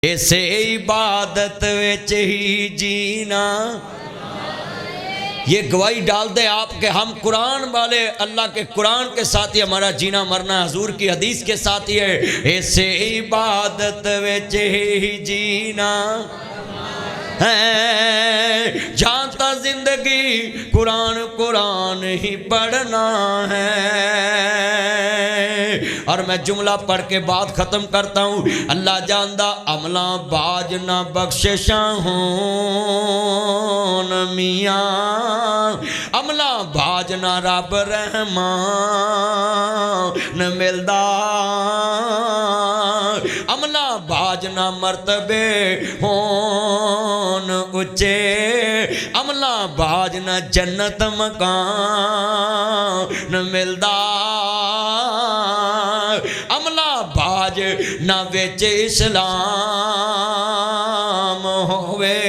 اسے عبادت وچ ہی جینا، یہ گواہی ڈال دیں آپ کہ ہم قرآن والے، اللہ کے قرآن کے ساتھ ہی ہمارا جینا مرنا حضور کی حدیث کے ساتھ ہی ہے۔ اسے عبادت وچ ہی جینا ہے، جانتا زندگی قرآن قرآن ہی پڑھنا ہے۔ اور میں جملہ پڑھ کے بات ختم کرتا ہوں۔ اللہ جاندہ عملہ باج نہ بخششاں ہون میاں، عملہ باج نہ رب رحمان ملدا، عملہ باج نہ مرتبے ہون اچے، عملہ باج نہ جنت مکان ملدا، عملہ باج نہ ویچ اسلام ہوئے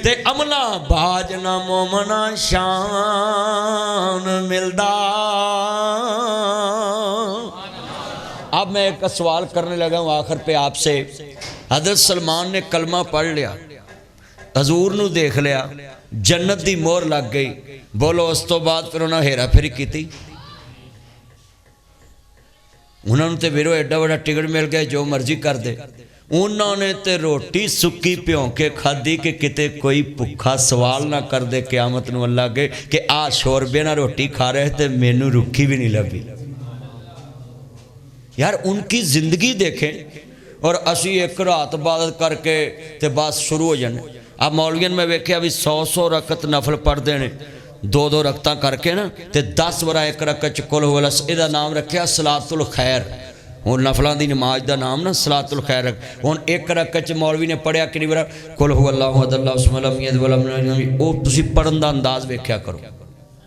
تے عملہ باج نہ مومنہ شان ملدا۔ اب میں ایک سوال کرنے لگا ہوں آخر پہ آپ سے۔ حضرت سلمان نے کلمہ پڑھ لیا، حضور نو دیکھ لیا، جنت دی مور لگ گئی، بولو اس تو بعد پھر انہوں نے ہیرا پھری کی تھی؟ انہوں نے تے بیرو ایڈا بڑا ٹکٹ مل گیا جو مرضی کر دے۔ انہوں نے تے روٹی سکی پیوں کے کھادی کہ کتے کوئی بھکھا سوال نہ کر دے قیامت نو اللہ کے کہ آ شوربے نہ روٹی کھا رہے تھے مینو رکھی بھی نہیں لبھی۔ یار ان کی زندگی دیکھیں، اور اسی ایک رات عبادت کر کے تے بات شروع ہو جانے۔ اب مولویوں میں ویکھے ابھی 100 رکعت نفل پڑھ دینے، 2 رکعتاں کر کے نا تے 10 ورا ایک رکعت چکل ہوگا، یہ نام رکھیا صلاۃ الخیر۔ ہوں نفلوں دی نماز دا نام نا صلاۃ الخیر رکھ۔ ہوں ایک رکعت مولوی نے پڑھیا کنی بار قل هو اللہ احد اللہ الصمد لم یلد ولم یولد، وہ تسی پڑھن دا انداز ویکھیا کرو،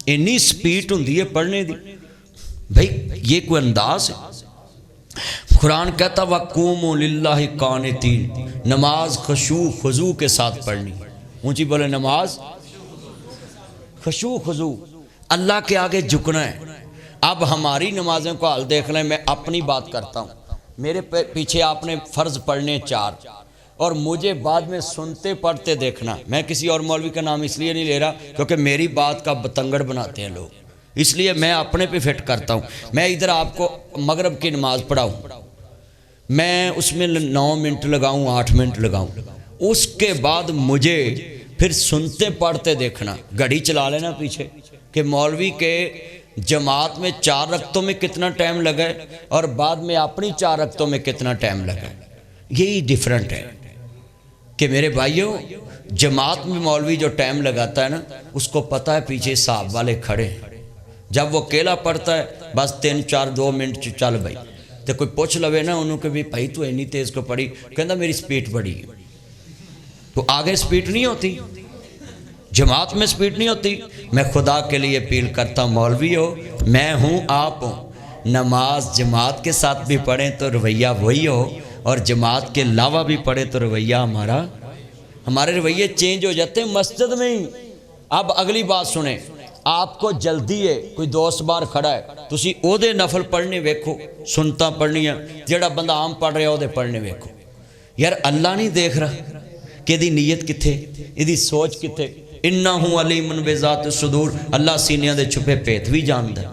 اتنی سپیڈ ہوندی ہے پڑھنے دی۔ بھائی یہ کوئی انداز ہے؟ قرآن کہتا وَقُومُوا لِلَّهِ قَانِتِينَ، نماز خشوع خضوع کے ساتھ پڑھنی۔ اونچی بولے نماز خشوع خضوع، اللہ کے آگے جھکنا ہے۔ اب ہماری نمازوں کو حال دیکھ لیں، میں اپنی بات کرتا ہوں۔ میرے پیچھے آپ نے فرض پڑھنے 4 اور مجھے بعد میں سنتے پڑھتے دیکھنا۔ میں کسی اور مولوی کا نام اس لیے نہیں لے رہا کیونکہ میری بات کا بتنگڑ بناتے ہیں لوگ، اس لیے میں اپنے پہ فٹ کرتا ہوں۔ میں ادھر آپ کو مغرب کی نماز پڑھاؤں، میں اس میں 9 منٹ لگاؤں 8 منٹ لگاؤں، اس کے بعد مجھے پھر سنتے پڑھتے دیکھنا، گھڑی چلا لینا پیچھے کہ مولوی کے جماعت میں 4 رکعتوں میں کتنا ٹائم لگا ہے اور بعد میں اپنی 4 رکعتوں میں کتنا ٹائم لگا ہے۔ یہی ڈیفرنٹ ہے کہ میرے بھائیوں جماعت میں مولوی جو ٹائم لگاتا ہے نا اس کو پتہ ہے پیچھے صاحب والے کھڑے ہیں، جب وہ اکیلا پڑھتا ہے بس 3 4 2 منٹ چل بھائی، تو کوئی پوچھ لوے نا انہوں کہ بھی بھائی تو اتنی تیز کو پڑھی، کہنا میری سپیڈ بڑی ہے، تو آگے سپیڈ نہیں ہوتی، جماعت میں سپیڈ نہیں ہوتی۔ میں خدا کے لیے اپیل کرتا ہوں مولوی ہو، میں ہوں آپ ہوں، نماز جماعت کے ساتھ بھی پڑھیں تو رویہ وہی ہو، اور جماعت کے علاوہ بھی پڑھیں تو رویہ ہمارے رویے چینج ہو جاتے ہیں مسجد میں ہی۔ اب اگلی بات سنیں، آپ کو جلدی ہے، کوئی دوست بار کھڑا ہے، تسی او دے نفل پڑھنے ویکھو، سنتا پڑھنی ہے، جیڑا بندہ عام پڑھ رہا ہے او دے پڑھنے ویکھو۔ یار اللہ نہیں دیکھ رہا کہ دی نیت کتھے، دی سوچ کتھے؟ انہو علیم بذات الصدور، اللہ سینیاں دے چھپے پیت بھی جانتا ہے۔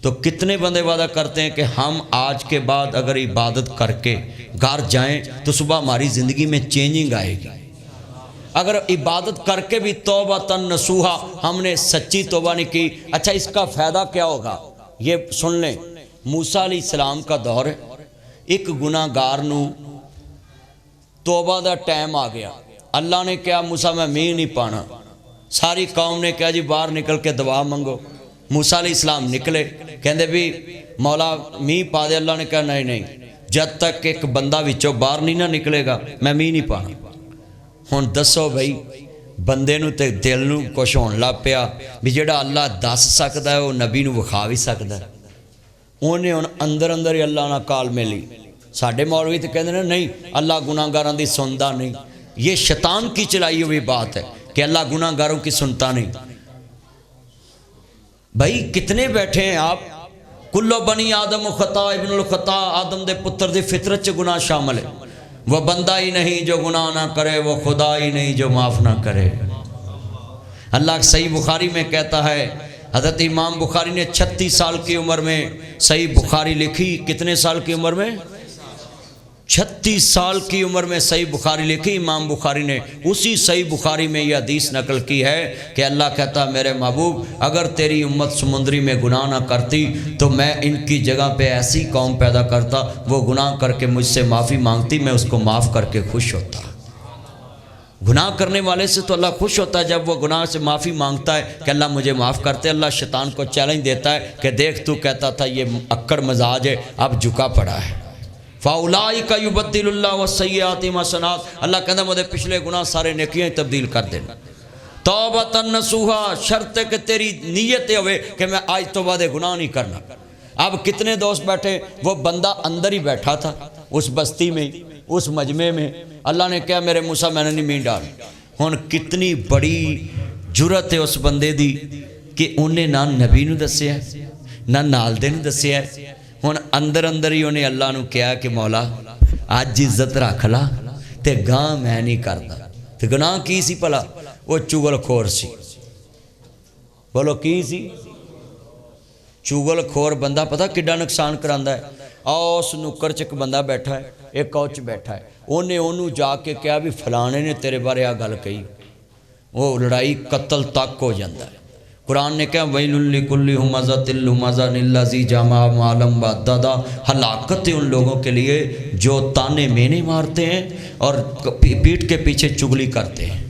تو کتنے بندے وعدہ کرتے ہیں کہ ہم آج کے بعد اگر عبادت کر کے گھر جائیں تو صبح ہماری زندگی میں چینجنگ آئے گی۔ اگر عبادت کر کے بھی توبۃ نصوحا ہم نے سچی توبہ نہیں کی، اچھا اس کا فائدہ کیا ہوگا؟ یہ سن لیں، موسیٰ علیہ السلام کا دور ہے، ایک گناہ گار نو توبہ دا ٹائم آ گیا، اللہ نے کہا موسیٰ میں نہیں پانا، ساری قوم نے کہا جی باہر نکل کے دعا منگو۔ موسیٰ علیہ السلام نکلے، کہندے بھی مولا پا دے، اللہ نے کہا نہیں، جب تک ایک بندہ وچوں باہر نہیں نہ نکلے گا میں نہیں پانا۔ ہن دسو بھائی بندے نو تے دل نو کچھ ہون لگ پیا بھی جڑا اللہ دس سکدا ہے وہ نبی نو وکھا بھی سکدا ہے، انہیں ہن اندر ہی اللہ نہ کال ملی۔ ساڈے مولوی تے کہندے نہیں اللہ گناہ گاراں دی سندا نہیں، یہ شیطان کی چلائی ہوئی بات ہے کہ اللہ گناہ گاروں کی سنتا نہیں۔ بھائی کتنے بیٹھے ہیں آپ، کلو بنی آدم خطا ابن الخطا، آدم دے پتر دے فطرت چ گناہ شامل ہے، وہ بندہ ہی نہیں جو گناہ نہ کرے، وہ خدا ہی نہیں جو معاف نہ کرے۔ اللہ صحیح بخاری میں کہتا ہے، حضرت امام بخاری نے 36 سال کی عمر میں صحیح بخاری لکھی۔ کتنے سال کی عمر میں؟ 36 سال کی عمر میں صحیح بخاری لکھی امام بخاری نے۔ اسی صحیح بخاری میں یہ حدیث نقل کی ہے کہ اللہ کہتا، میرے محبوب اگر تیری امت سمندری میں گناہ نہ کرتی تو میں ان کی جگہ پہ ایسی قوم پیدا کرتا، وہ گناہ کر کے مجھ سے معافی مانگتی، میں اس کو معاف کر کے خوش ہوتا۔ گناہ کرنے والے سے تو اللہ خوش ہوتا ہے جب وہ گناہ سے معافی مانگتا ہے کہ اللہ مجھے معاف کرتے۔ اللہ شیطان کو چیلنج دیتا ہے کہ دیکھ تو کہتا تھا یہ اکڑ مزاج ہے، اب جھکا پڑا ہے۔ فَأُولَٰئِكَ يُبَدِّلُ اللَّهُ وَالسَّيِّئَاتِ حَسَنَاتٍ، اللہ کہتا ہے مجھے پچھلے گناہ سارے نیکیاں تبدیل کر دینا۔ توبۃ نصوحا، شرط ہے کہ تیری نیت ہوئے کہ میں آج توبہ دے گناہ نہیں کرنا۔ اب کتنے دوست بیٹھے، وہ بندہ اندر ہی بیٹھا تھا اس بستی میں، اس مجمع میں، اللہ نے کہا میرے موسیٰ میں نے نہیں مین ڈال۔ ہن کتنی بڑی جرت ہے اس بندے دی کہ انہیں نہ نبی نو دسیا نہ نال دے نو دسیا۔ ہن اندر اندر ہی انہیں اللہ نو کہا کہ مولا آج عزت رکھ لا تے گاں میں نہیں کردا۔ تے گناہ کی سی پلا؟ وہ چگل خور سی۔ بولو کی سی؟ چگل خور بندہ پتہ کڈا نقصان کراندا ہے۔ اس نکر چ ایک بندہ بیٹھا ہے، ایک کوچ بیٹھا ہے، انہوں جا کے کہا بھی فلانے نے تیرے بارے آ گل کہی، وہ لڑائی قتل تک ہو جاتا ہے۔ قرآن نے کہا وَيْلٌ لِكُلِّ هُمَزَةٍ لُمَزَةٍ الَّذِي جَمَعَ مَالًا وَعَدَّدَهُ، ہلاکت ہے ان لوگوں کے لیے جو تانے مینے مارتے ہیں اور پیٹ کے پیچھے چگلی کرتے ہیں۔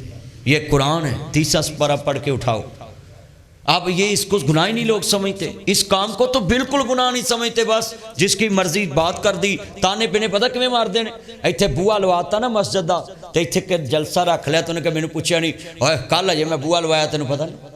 یہ قرآن ہے، 30 سپارہ پڑھ کے اٹھاؤ۔ اب یہ اس کو گناہ ہی نہیں لوگ سمجھتے، اس کام کو تو بالکل گناہ نہیں سمجھتے، بس جس کی مرضی بات کر دی۔ تانے پینے پتہ کیویں مار دینے، ایتھے بوہا لواتا نا مسجد دا تے ایتھے کہ جلسہ رکھ لیا تو انہیں کہ مینوں پوچھیا نہیں، اوئے کل اجے میں بوہا لوایا تینوں پتہ نہیں۔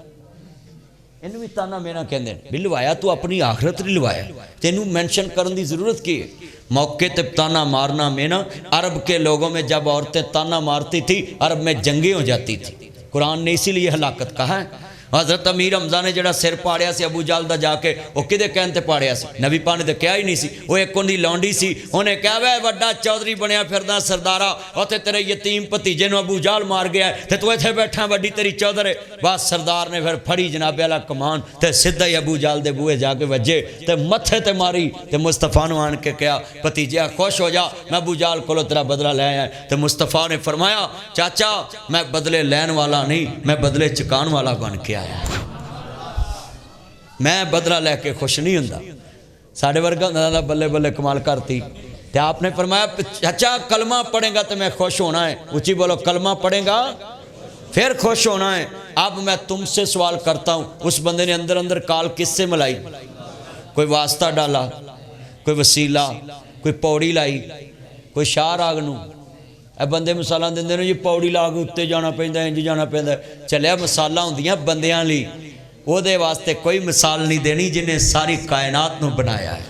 انہوں بھی تانا مینا کہندے بھی لوایا تو اپنی آخرت نہیں لوایا، تینوں مینشن کرن دی ضرورت کی ہے؟ موقع تے تانا مارنا مینا، عرب کے لوگوں میں جب عورتیں تانا مارتی تھی عرب میں جنگیں ہو جاتی تھی۔ قرآن نے اسی لیے ہلاکت کہا ہے۔ حضرت امیر حمزہ نے جڑا سر پاڑیا سی ابو جہل دا جا کے، وہ کدے کہن تے پاڑیا سی؟ نبی پاک نے تے کہا ہی نہیں سی۔ وہ ایک اندی لونڈی سی، انہیں کہا وے وڈا چودھری بنیا پھردا سردارا، اوتھے تیرے یتیم بھتیجے نو ابو جہل مار گیا ہے تے تو ایتھے بیٹھا وڈی تیری چودھر ہے۔ بس سردار نے پھر پھڑی جناب والا کمان تے سیدھا ہی ابو جہل دے بوئے جا کے وجے تے متھے تے ماری تے مصطفیٰ نو آن کے کہا بھتیجا خوش ہو جا، میں ابو جہل کولو تیرا بدلہ لے آیا ہے۔ تے مصطفیٰ نے فرمایا چاچا میں بدلے لین والا نہیں، میں بدلے چکان والا بن کے آیا، میں بدلہ لے کے خوش نہیں ہوندا۔ ساڑھے ورگا ہوندا بلے بلے کمال کرتی۔ تے آپ نے فرمایا چچا کلمہ پڑھیں گا تو میں خوش ہونا ہے، اونچی بولو کلمہ پڑھیں گا پھر خوش ہونا ہے۔ اب میں تم سے سوال کرتا ہوں، اس بندے نے اندر اندر کال کس سے ملائی؟ کوئی واسطہ ڈالا، کوئی وسیلہ، کوئی پوڑی لائی، کوئی شاہ راگ نو اے بندے مثالاں دیندے نے جی پوڑی لا کے اُتے جانا پیندا ہے، انج جانا پیندا ہے۔ چلیا مثالاں ہوندیاں بندیاں لئی، وہ دے واسطے کوئی مثال نہیں دینی جنہیں ساری کائنات نو بنایا ہے۔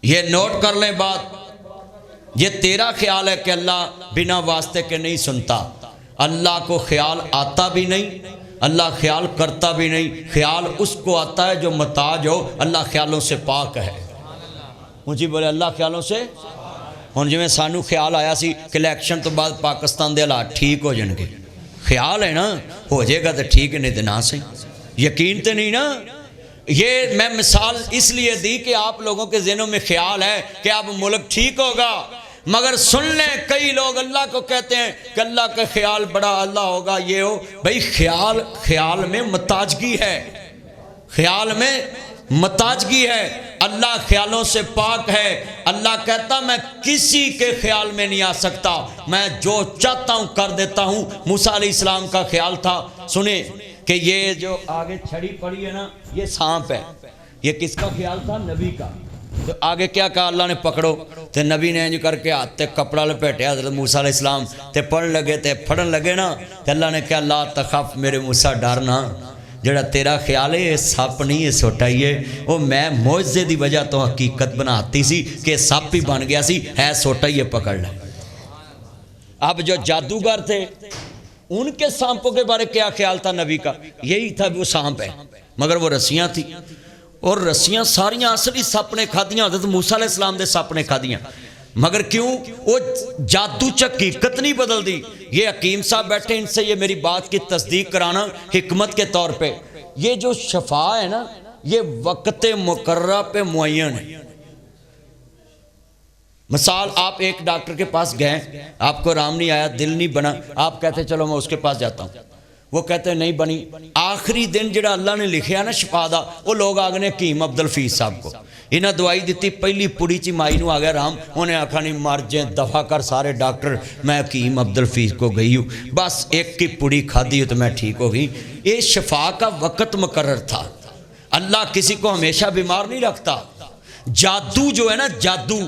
یہ نوٹ کر لیں بات، یہ تیرا خیال ہے کہ اللہ بنا واسطے کے نہیں سنتا، اللہ کو خیال آتا بھی نہیں، اللہ خیال کرتا بھی نہیں۔ خیال اس کو آتا ہے جو محتاج ہو، اللہ خیالوں سے پاک ہے۔ مجھے بولے اللہ خیالوں سے، ہن جویں سانو خیال آیا سی کہ الیکشن تو بعد پاکستان دے حالات ٹھیک ہو جان گے، خیال ہے نا ہو جائے گا تو ٹھیک ہے، نہیں تو نہ سے یقین تو نہیں نا۔ یہ میں مثال اس لیے دی کہ آپ لوگوں کے ذہنوں میں خیال ہے کہ اب ملک ٹھیک ہوگا، مگر سن لیں کئی لوگ اللہ کو کہتے ہیں کہ اللہ کا خیال بڑا اللہ ہوگا، یہ ہو بھئی خیال میں محتاجگی ہے، خیال میں محتاجگی ہے، اللہ خیالوں سے پاک ہے۔ اللہ کہتا میں کسی کے خیال میں نہیں آ سکتا، میں جو چاہتا ہوں کر دیتا ہوں۔ موسیٰ علیہ السلام کا خیال تھا، سنیں کہ یہ جو آگے چھڑی پڑی ہے نا یہ سانپ ہے، یہ کس کا خیال تھا؟ نبی کا۔ تو آگے کیا کہا اللہ نے؟ پکڑو۔ تو نبی نے انج کر کے ہاتھ تے کپڑا لپیٹے حضرت موسیٰ علیہ السلام تے پڑھن لگے تے پھڑن لگے نا، تو اللہ نے کہا لا تخف میرے موسیٰ ڈرنا، جڑا تیرا خیال ہے یہ سپ نہیں یہ سوٹا ہی ہے، وہ میں معجزے دی وجہ تو حقیقت بناتی سی کہ سپ ہی بن گیا سی، ہے سوٹا ہی ہے پکڑ لے۔ اب جو جادوگر تھے ان کے سانپوں کے بارے کیا خیال تھا نبی کا؟ یہی تھا وہ سانپ ہے، مگر وہ رسیاں تھی، اور رسیاں ساریاں اصلی سپ نے کھادیاں، حضرت موسیٰ علیہ السلام دے سپ نے کھادیاں، مگر کیوں؟ وہ جادو حقیقت نہیں بدل دی۔ یہ حکیم صاحب بیٹھے، ان سے یہ میری بات کی تصدیق کرانا حکمت کے طور پہ، یہ جو شفا ہے نا یہ وقت مقررہ پہ معین ہے۔ مثال آپ ایک ڈاکٹر کے پاس گئے، آپ کو آرام نہیں آیا، دل نہیں بنا، آپ کہتے ہیں چلو میں اس کے پاس جاتا ہوں، وہ کہتے ہیں نہیں بنی، آخری دن جڑا اللہ نے لکھیا نا شفا دا، وہ لوگ آگنے حکیم عبدالفیض صاحب کو، انہاں دوائی دیتی، پہلی پوڑی چی مائی نو آگیا رام، انہیں آکھا نہیں مار جائیں دفع کر سارے ڈاکٹر، میں حکیم عبدالفیض کو گئی ہوں، بس ایک کی پوڑی کھا دی ہوں تو میں ٹھیک ہو گئی۔ یہ شفا کا وقت مقرر تھا، اللہ کسی کو ہمیشہ بیمار نہیں رکھتا۔ جادو جو ہے نا جادو،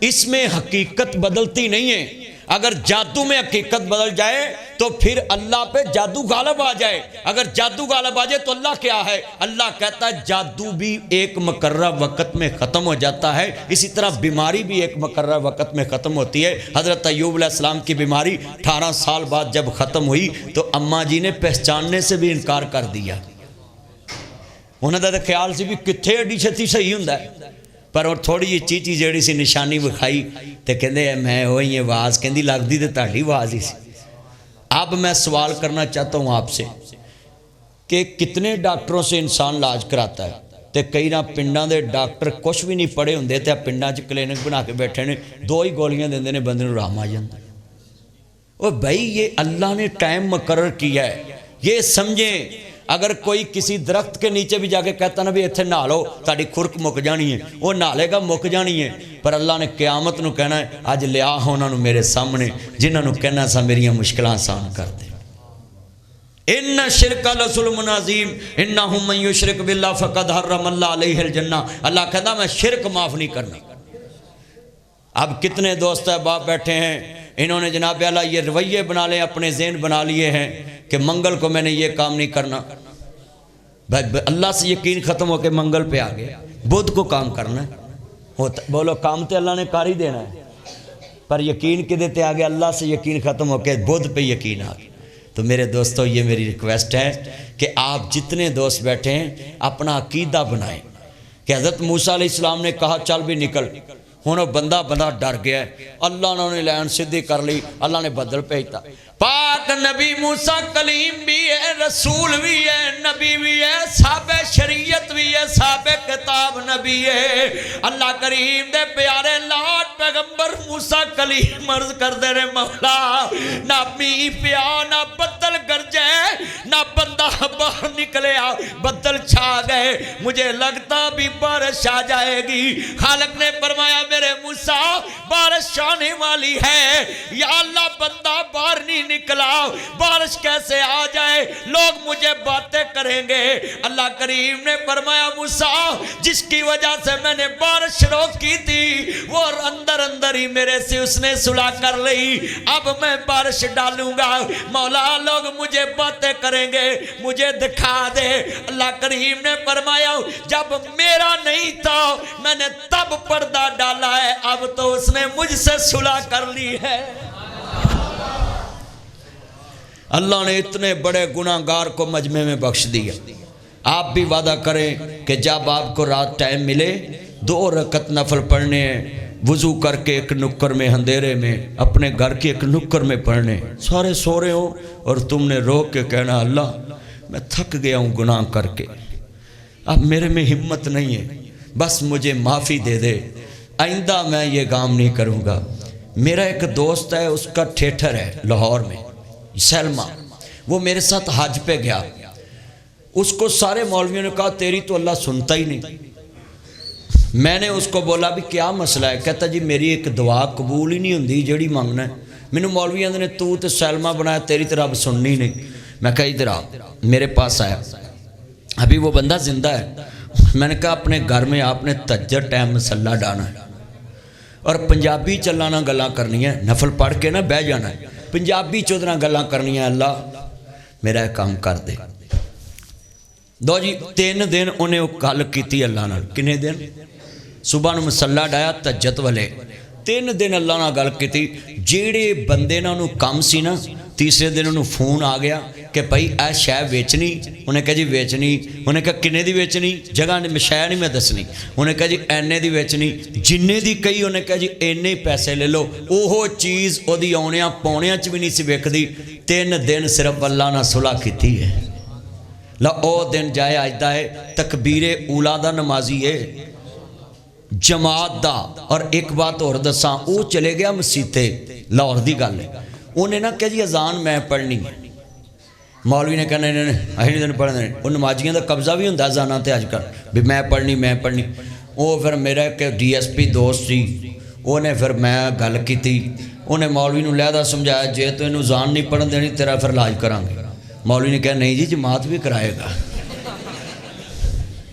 اس میں حقیقت بدلتی نہیں ہے، اگر جادو میں حقیقت بدل جائے تو پھر اللہ پہ جادو غالب آ جائے، اگر جادو غالب آ جائے تو اللہ کیا ہے؟ اللہ کہتا ہے جادو بھی ایک مقررہ وقت میں ختم ہو جاتا ہے، اسی طرح بیماری بھی ایک مقررہ وقت میں ختم ہوتی ہے۔ حضرت ایوب علیہ السلام کی بیماری 18 سال بعد جب ختم ہوئی تو اماں جی نے پہچاننے سے بھی انکار کر دیا، انہوں نے خیال سے بھی کتھے ایڈی چھتی صحیح ہوندا ہے، پر اور تھوڑی جی چیچی جیڑی سی نشانی وکھائی تے کہندے میں ہوئی آواز کہندی لگدی تے تہاڈی آواز ہی سی۔ اب میں سوال کرنا چاہتا ہوں آپ سے کہ کتنے ڈاکٹروں سے انسان علاج کراتا ہے تے کئی نہ پنڈاں دے ڈاکٹر کچھ بھی نہیں پڑھے ہوندے تے پنڈاں چ کلینک بنا کے بیٹھے نے، 2 ہی گولیاں دیندے نے بندے نوں آرام آ جاندا۔ او بھائی یہ اللہ نے ٹائم مقرر کیا ہے، یہ سمجھیں۔ اگر کوئی کسی درخت کے نیچے بھی جا کے کہتا نا بھی ایتھے نہا لو تہاڈی خرک مک جانی ہے، وہ نہالے گا مک جانی ہے، پر اللہ نے قیامت نو کہنا ہے اج لیا انہاں نو میرے سامنے جنہاں نو کہنا سا میریاں مشکلاں آسان کر دے۔ ان شرک لظلم عظیم انہ من یشرک باللہ فقد حرم اللہ علیہ الجنہ، اللہ کہتا میں شرک معاف نہیں کرنا۔ اب کتنے دوست احباب بیٹھے ہیں، انہوں نے جناب اللہ یہ رویے بنا لے، اپنے ذہن بنا لیے ہیں کہ منگل کو میں نے یہ کام نہیں کرنا، اللہ سے یقین ختم ہو کے منگل پہ آگے بدھ کو کام کرنا ہے، بولو کام تے اللہ نے کر ہی دینا ہے، پر یقین کے دیتے آگے اللہ سے یقین ختم ہو کے بدھ پہ یقین آگے۔ تو میرے دوستو یہ میری ریکویسٹ ہے کہ آپ جتنے دوست بیٹھے ہیں اپنا عقیدہ بنائیں کہ حضرت موسیٰ علیہ السلام نے کہا چل بھی نکل، ہونوں بندہ ڈر گیا ہے، اللہ نے لین صدی کر لی، اللہ نے بدل بھیجتا۔ پاک نبی موسیٰ کلیم بھی ہے، رسول بھی ہے، نبی بھی ہے، صاحب شریعت بھی ہے، صاحب کتاب نبی ہے، اللہ کریم دے پیارے لاٹ پیغمبر موسیٰ کلیم عرض کر دے رہے مولا نہ می پیا نہ بدل گرجے نہ بندہ باہر نکلے، بدل چھا گئے، مجھے لگتا بھی بارش آ جائے گی۔ خالق نے فرمایا میرے موسیٰ بارش آنے والی ہے، یا اللہ بندہ باہر نہیں نکلا، بارش کیسے آ جائے، لوگ مجھے باتیں کریں گے۔ اللہ کریم نے فرمایا موسیٰ جس کی وجہ سے میں نے بارش روکی تھی وہ اندر ہی میرے سے اس نے صلح کر لی، اب میں بارش ڈالوں گا، مولا لوگ مجھے باتیں کریں گے، مجھے دکھا دے۔ اللہ کریم نے فرمایا جب میرا نہیں تھا میں نے تب پردہ ڈالا ہے، اب تو اس نے مجھ سے صلح کر لی ہے۔ اللہ نے اتنے بڑے گناہگار کو مجمع میں بخش دیا۔ آپ بھی وعدہ کریں کہ جب آپ کو رات ٹائم ملے 2 رکعت نفل پڑھنے ہیں، وضو کر کے ایک نکر میں اندھیرے میں اپنے گھر کے ایک نکر میں پڑھنے، سارے سو رہے ہو اور تم نے رو کے کہنا اللہ میں تھک گیا ہوں گناہ کر کے، اب میرے میں ہمت نہیں ہے، بس مجھے معافی دے دے، آئندہ میں یہ کام نہیں کروں گا۔ میرا ایک دوست ہے، اس کا تھیٹر ہے لاہور میں، سلمہ، وہ میرے ساتھ حج پہ گیا، اس کو سارے مولویوں نے کہا تیری تو اللہ سنتا ہی نہیں۔ میں نے اس کو بولا بھی کیا مسئلہ ہے؟ کہتا جی میری ایک دعا قبول ہی نہیں ہوندی جیڑی مانگنا ہے، مینوں مولویوں نے تو تے سلمہ بنایا، تیری تو رب سننی نہیں۔ میں کہا ادھر آ، میرے پاس آیا، ابھی وہ بندہ زندہ ہے، میں نے کہا اپنے گھر میں آپ نے تہجد ٹائم مسلہ ڈانا ہے اور پنجابی چلانا گلاں کرنی ہے، نفل پڑھ کے نہ بہ جانا ہے، پنجابی چودنا گلاں کرنی ہے، اللہ میرا ایک کام کر دے۔ دو جی 3 دن انہیں وہ گل کیتی اللہ نال، کنے دن؟ صبح نو مسلہ ڈایا تہجد والے، 3 دن اللہ نال گل کیتی، جیڑے بندے نہ انہوں کام سی نا تیسرے دن انہوں فون آ گیا کہ بھائی اے شے ویچنی. انہیں کہا جی ویچنی. انہیں کہا کنے دی ویچنی؟ جگہ شے نہیں میں دسنی. انہیں کہا جی اینے دی ویچنی. جننے دی کئی انہیں کہا جی اینے پیسے لے لو. وہ چیز وہ دی آنیاں پونیاں چ بھی نہیں سی ویکھدی. 3 دن صرف اللہ نہ صلح کیتی ہے. او دن جائے آجدہ ہے تکبیر اولا دا نمازی ہے جماعت دا. اور ایک بات اور دساں وہ چلے گیا مسیتے لاہور دی گل ہے. انہیں نہ کہ جی اذان میں پڑھنی ہے. مولوی نے کہنا نہیں دن پڑھنے. وہ نمازیاں دا قبضہ بھی ہوندہ اذاناں تے اج کل بھی میں پڑھنی. وہ پھر میرا ایک DSP دوست سی انہیں پھر میں گل کی تھی. انہیں مولوی نے لہذا سمجھایا جے تو انہوں اذان نہیں پڑھن دینی تیرا پھر علاج کریں گے. مولوی نے کہا نہیں جی جماعت بھی کرائے گا.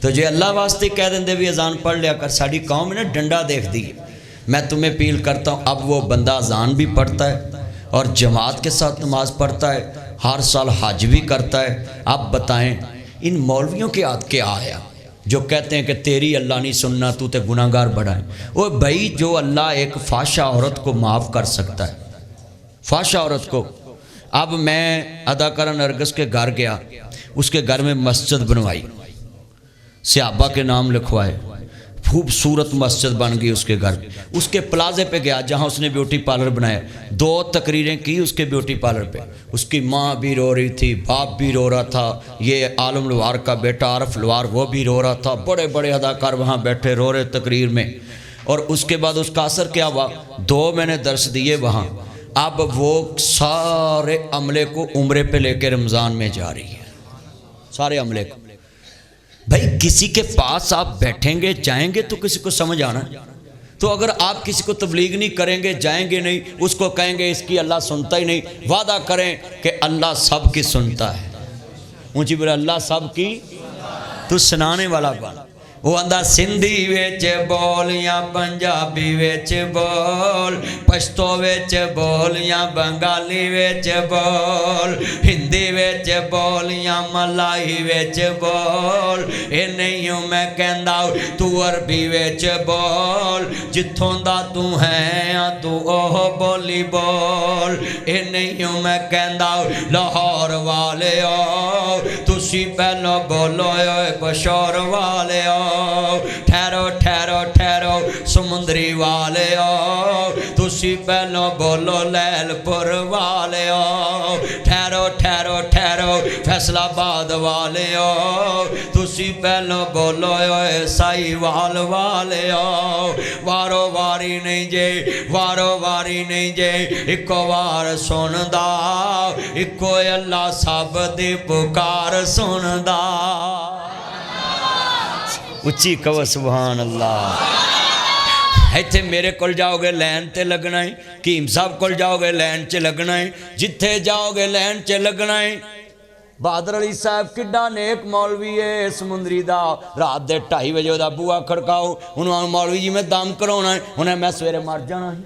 تو جے اللہ واسطے کہہ دیں دے بھی اذان پڑھ لیا کر. ساری قوم نے ڈنڈا دیکھ دی. میں تمہیں اپیل کرتا ہوں اب وہ بندہ اذان بھی پڑھتا ہے اور جماعت کے ساتھ نماز پڑھتا ہے, ہر سال حج بھی کرتا ہے. آپ بتائیں ان مولویوں کے ہاتھ کیا آیا جو کہتے ہیں کہ تیری اللہ نہیں سننا تو تے گناہگار بڑھا ہے. وہ بھائی جو اللہ ایک فاشا عورت کو معاف کر سکتا ہے, فاشا عورت کو. اب میں اداکارہ نرگس کے گھر گیا, اس کے گھر میں مسجد بنوائی, صحابہ کے نام لکھوائے, خوبصورت مسجد بن گئی اس کے گھر. اس کے پلازے پہ گیا جہاں اس نے بیوٹی پارلر بنایا. 2 تقریریں کی اس کے بیوٹی پارلر پہ. اس کی ماں بھی رو رہی تھی, باپ بھی رو رہا تھا, یہ عالم لوار کا بیٹا عارف لوار وہ بھی رو رہا تھا. بڑے بڑے اداکار وہاں بیٹھے رو رہے تقریر میں. اور اس کے بعد اس کا اثر کیا ہوا, 2 میں نے درس دیے وہاں. اب وہ سارے عملے کو عمرے پہ لے کے رمضان میں جا رہی ہے, سارے عملے کو. بھائی کسی کے پاس آپ بیٹھیں گے جائیں گے تو کسی کو سمجھ آنا. تو اگر آپ کسی کو تبلیغ نہیں کریں گے جائیں گے نہیں, اس کو کہیں گے اس کی اللہ سنتا ہی نہیں. وعدہ کریں کہ اللہ سب کی سنتا ہے. اونچی بولے اللہ سب کی. تو سنانے والا بن. وہ اندھا سندھی ویچ بول یا پنجابی ویچ بول, پشتو ویچ بول یا بنگالی ویچ بول, ہندی ویچ بول یا ملائی ویچ بول. اے نہیں ہوں میں کہندا تو عربی ویچ بول, جتھوں دا تو ہے تو اوہ بولی بول. اے نہیں ہوں میں کہندا لاہور والے او تسی پہلو بولو بشور والے او. ٹھہرو ٹھہرو ٹھہرو سمندری والے او تسی پہلو بولو لیل پور والے او. ٹھہرو ٹھہرو ٹھہرو فیصل آباد والے او تسی پہلو بولو سائی وال والے او. وارو واری نہیں جے, وارو واری نہیں جے, اکو وار سن دا, اکو اللہ سب دی پکار سن دا. اچھی کہو سبحان اللہ. ایتھے میرے کول جاؤ گے لین تے لگنا ہے, کیم صاحب کول جاؤ گے لین چ لگنا ہے, جتھے جاؤ گے لین چ لگنا ہے. بہادر علی صاحب کڈا نیک مولوی ہے سمندری دا. رات دے 2:30 بجے دا بوا کھڑکاؤ, انہوں مولوی جی میں دم کراؤنا ہے. انہیں میں سویرے مر جانا ہے.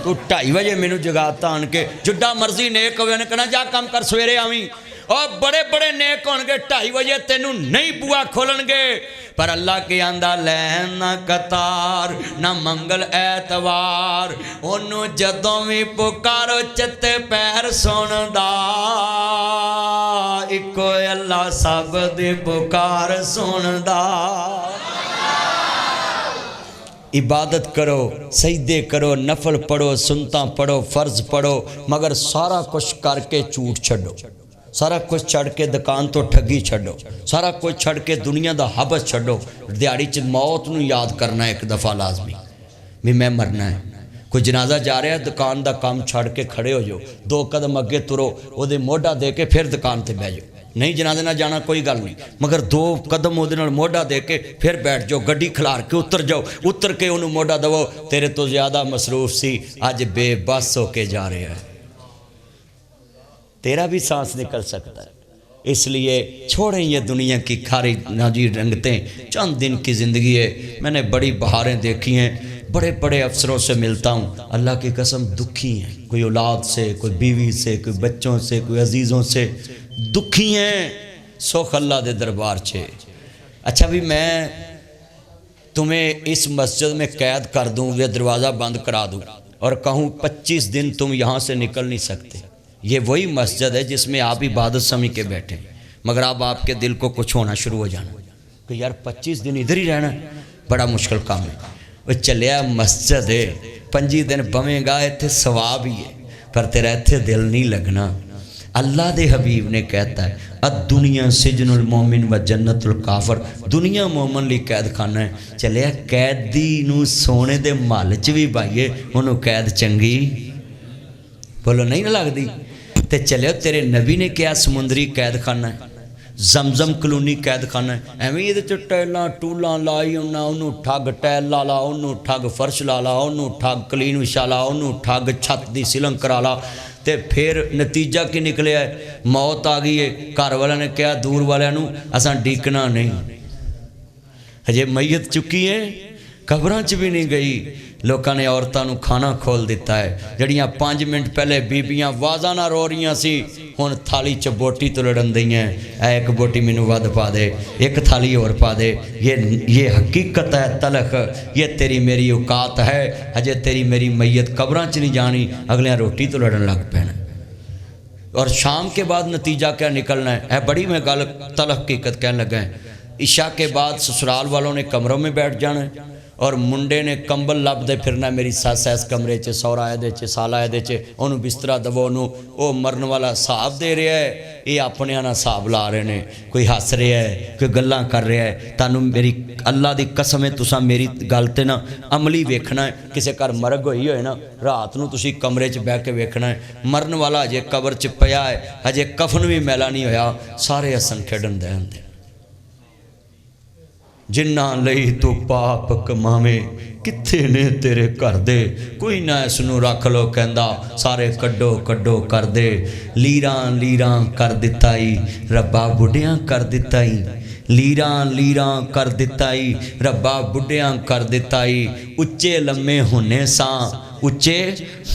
تو 2:30 بجے مینوں جگاتا آن کے, جڈا مرضی نیک ہوئے انہیں کہنا جا کام کر سویرے آویں. اور بڑے بڑے نیک ہون گے 2:30 بجے تینوں نہیں بوا کھولن گے. پر اللہ کے آندہ لین نہ قطار نہ منگل ایتوار, انہوں جدوں بھی پکارو چتے پیر سن دا, اکو اللہ سب دی پکار سن دا. عبادت کرو, سجدے کرو, نفل پڑھو, سنتا پڑھو, فرض پڑھو, مگر سارا کچھ کر کے جھوٹ چھڈو. سارا کچھ چھڑ کے دکان تو ٹھگی چھڑو, سارا کچھ چھڑ کے دنیا دا حبس چھڑو. دیہڑی چ موت نو یاد کرنا ہے ایک دفعہ لازمی بھی میں مرنا ہے. کوئی جنازہ جا رہا ہے دکان دا کام چھڑ کے کھڑے ہو جاؤ, 2 قدم اگے ترو, وہ دے موڈا دے کے پھر دکان تے بیٹھ جاؤ. نہیں جنازے نہ جانا کوئی گل نہیں, مگر 2 قدم وہ دے موڈا دے کے پھر بیٹھ جاؤ. گڈی کھلار کے اتر جاؤ, اتر کے انہوں موڈا دو, تیرے تو زیادہ مصروف سی آج بے بس ہو کے جا رہے ہیں. تیرا بھی سانس نکل سکتا ہے. اس لیے چھوڑیں یہ دنیا کی کھاری ناجی رنگتیں, چند دن کی زندگی ہے. میں نے بڑی بہاریں دیکھی ہیں, بڑے بڑے افسروں سے ملتا ہوں, اللہ کی قسم دکھی ہیں. کوئی اولاد سے, کوئی بیوی سے, کوئی بچوں سے, کوئی عزیزوں سے دکھی ہیں. سوکھ اللہ دے دربار چھے. اچھا بھی میں تمہیں اس مسجد میں قید کر دوں, یہ دروازہ بند کرا دوں اور کہوں 25 دن تم یہاں سے نکل نہیں سکتے, یہ وہی مسجد ہے جس میں آپ عبادت سمجھ کے بیٹھے ہیں، مگر اب آپ کے دل کو کچھ ہونا شروع ہو جانا کہ یار 25 دن ادھر ہی رہنا ہے، بڑا مشکل کام ہے۔ وہ چلیا مسجد ہے، 25 دن بویں گا اتنے ثواب ہی ہے، پر تیرا اتنے دل نہیں لگنا۔ اللہ دے حبیب نے کہتا ہے الدنیا سجن المومن و جنت الکافر، دنیا مومن لی قید خانہ ہے۔ چلیا قیدی نو سونے دے مال چ بھی بائیے انہوں قید چنگی بولو نہیں نہ لگ دی۔ تے چلے تیرے نبی نے کیا سمندری قید خانہ ہے، زمزم کلونی قید خانہ ہے، ایویں یہ ٹائلاں ٹولاں لائی انہوں ٹھگ ٹائل لا لا، انہوں ٹھگ فرش لا لا، انہوں ٹھگ کلین وچھا لا، انہوں ٹھگ چھت دی سلنگ کرا لا، تے پھر نتیجہ کی نکلیا ہے موت آ گئی ہے۔ گھر والا نے کہا دور والے نو اساں ڈیکنا نہیں، ہجے میت چکی ہے قبراں چ بھی نہیں گئی۔ لوکاں نے عورتاں نو کھانا کھول دیتا ہے، جڑیاں 5 منٹ پہلے بیبیاں واضح نہ رو رہیاں سی ہن تھالی چ بوٹی تو لڑن دیاں، اے ایک بوٹی مینوں ود پا دے، ایک تھالی اور پا دے۔ یہ حقیقت ہے تلخ، یہ تیری میری اوقات ہے، ہجے تیری میری میت قبراں چ نہیں جانی، اگلیاں روٹی تو لڑن لگ پینا۔ اور شام کے بعد نتیجہ کیا نکلنا ہے، اے بڑی میں گل تلخ حقیقت کہنے لگا ہے۔ عشاء کے بعد سسرال والوں نے کمروں میں بیٹھ جانا ہے اور منڈے نے کمبل لب دے پھرنا، میری ساس ایس کمرے چ، سورا آئے دے چ، سالا آئے دے چ، انہوں بسترہ دبو، انہوں او مرن والا صاحب دے رہے ہے، یہ اپنے آنا صاحب لا رہے ہیں، کوئی ہس رہے ہے، کوئی گلاں کر رہے ہے۔ تانوں میری اللہ دی قسم ہے تساں میری گلتے نا عملی ویکھنا ہے۔ کسے کر مرگ ہوئی ہوئے نا رات نو تسی کمرے چ بیٹھ کے ویکھنا ہے، مرن والا ہجے قبر چ پیا ہے، ہجے کفن بھی میلا نہیں ہویا، سارے ہسن کھیڈن دے ہندے جنہ لئی تو پاپ کماویں کتھے نے تیرے کر دے، کوئی نہ اس نو رکھ لو کہندا سارے کڈو کڈو کر دے۔ لیراں لیراں کر دتائی ربا بڑھیاں کر دتائی، لیراں لیراں کر دتائی ربا بڑھیاں کر دتائی۔ اچے لمے ہونے ساں، اچے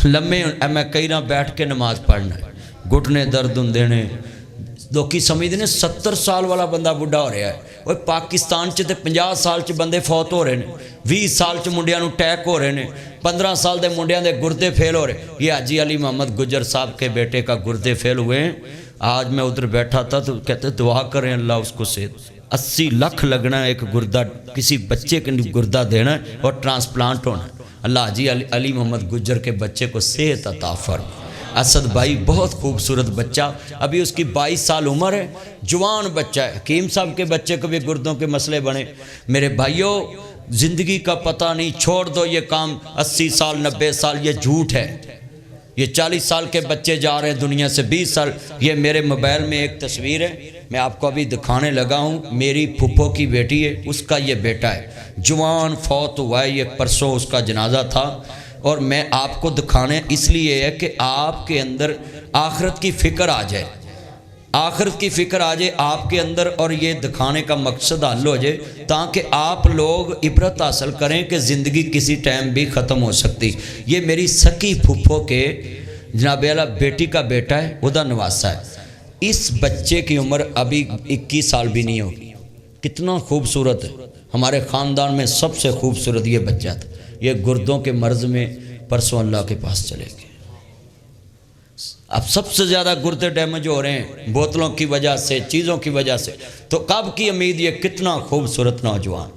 لمے، میں کئی نہ بیٹھ کے نماز پڑھنا ہے، گھٹنے درد ہوندے نے۔ لوکی سمجھتے ہیں 70 سال والا بندہ بڑھا ہو رہا ہے، وہ پاکستان چ تے 50 سال چ بندے فوت ہو رہے ہیں، 20 سال چ منڈیاں نو ٹیک ہو رہے ہیں، 15 سال دے منڈیاں دے گردے فیل ہو رہے ہیں۔ یہ حاجی علی محمد گجر صاحب کے بیٹے کا گردے فیل ہوئے ہیں۔ آج میں ادھر بیٹھا تھا تو کہتے دعا کریں اللہ اس کو صحت، 80 لاکھ لگنا ہے ایک گردہ کسی بچے کے گردہ دینا ہے اور ٹرانسپلانٹ ہونا ہے۔ اللہ حاجی علی محمد گجر کے بچے کو صحت عطا فرمائے۔ اسد بھائی بہت خوبصورت بچہ، ابھی اس کی 22 سال عمر ہے، جوان بچہ ہے۔ حکیم صاحب کے بچے کو بھی گردوں کے مسئلے بنے۔ میرے بھائیوں زندگی کا پتہ نہیں، چھوڑ دو یہ کام، 80 سال 90 سال یہ جھوٹ ہے۔ یہ 40 سال کے بچے جا رہے ہیں دنیا سے، 20 سال۔ یہ میرے موبائل میں ایک تصویر ہے، میں آپ کو ابھی دکھانے لگا ہوں، میری پھپھو کی بیٹی ہے، اس کا یہ بیٹا ہے، جوان فوت ہوا ہے، یہ پرسوں اس کا جنازہ تھا۔ اور میں آپ کو دکھانے اس لیے ہے کہ آپ کے اندر آخرت کی فکر آ جائے، آخرت کی فکر آ جائے آپ کے اندر، اور یہ دکھانے کا مقصد حل ہو جائے تاکہ آپ لوگ عبرت حاصل کریں کہ زندگی کسی ٹائم بھی ختم ہو سکتی۔ یہ میری سکی پھپھو کے جناب اعلیٰ بیٹی کا بیٹا ہے، ادا نواسہ ہے۔ اس بچے کی عمر ابھی 21 سال بھی نہیں ہوگی، کتنا خوبصورت ہے۔ ہمارے خاندان میں سب سے خوبصورت یہ بچہ تھا۔ یہ گردوں کے مرض میں پرسوں اللہ کے پاس چلے گئے۔ اب سب سے زیادہ گردے ڈیمیج ہو رہے ہیں بوتلوں کی وجہ سے، چیزوں کی وجہ سے، تو کب کی امید یہ کتنا خوبصورت نوجوان۔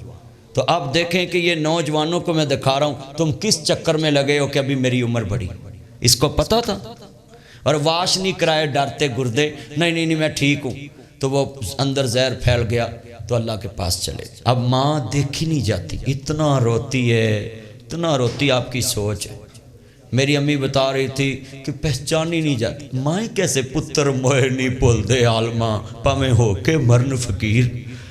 تو اب دیکھیں کہ یہ نوجوانوں کو میں دکھا رہا ہوں، تم کس چکر میں لگے ہو کہ ابھی میری عمر بڑھی، اس کو پتہ تھا اور واش نہیں کرائے، ڈرتے گردے، نہیں میں ٹھیک ہوں، تو وہ اندر زہر پھیل گیا تو اللہ کے پاس چلے۔ اب ماں دیکھی نہیں جاتی، اتنا روتی ہے، اتنا روتی، آپ کی سوچ ہے۔ میری امی بتا رہی تھی کہ پہچانی نہیں جاتی، مائیں کیسے پتر موئے نہیں بھول دے عالمہ پاویں ہو کے مرن فقیر،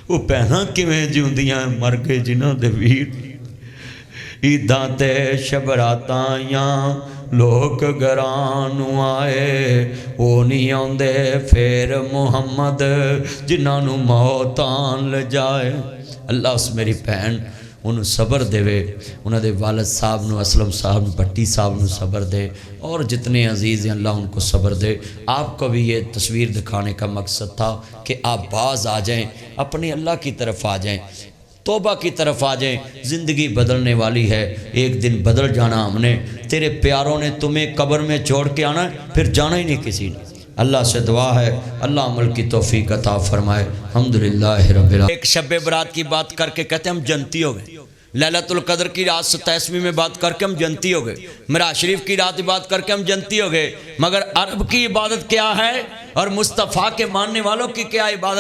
وہ پہنا کیویں جیوندیاں مر گئے جنہاں دے ویر۔ عیداں تے شبراتاں آئیاں لوگ گھراں نو آئے، وہ نہیں آندے پھر محمد جنہاں نو موت آن لے جائے۔ اللہ اس میری بہن انہوں صبر دے وے، انہوں دے والد صاحب نو، اسلم صاحب نو، بھٹی صاحب نو صبر دے، اور جتنے عزیز ہیں اللہ ان کو صبر دے۔ آپ کو بھی یہ تصویر دکھانے کا مقصد تھا کہ آپ باز آ جائیں، اپنے اللہ کی طرف آ جائیں۔ توبہ کی طرف آ جائیں، زندگی بدلنے والی ہے، ایک دن بدل جانا ہم نے، تیرے پیاروں نے تمہیں قبر میں چھوڑ کے آنا ہے، پھر جانا ہی نہیں کسی نے۔ اللہ سے دعا ہے اللہ عمل کی توفیق عطا فرمائے۔ الحمدللہ رب العالمین۔ ایک شب برات کی بات کر کے کہتے ہیں ہم جنتی ہو گئے، لیلۃ القدر کی رات 27ویں میں بات کر کے ہم جنتی ہو گئے، معراج شریف کی رات بات کر کے ہم جنتی ہو گئے، مگر عرب کی عبادت کیا ہے اور مصطفیٰ کے ماننے والوں کی کیا عبادت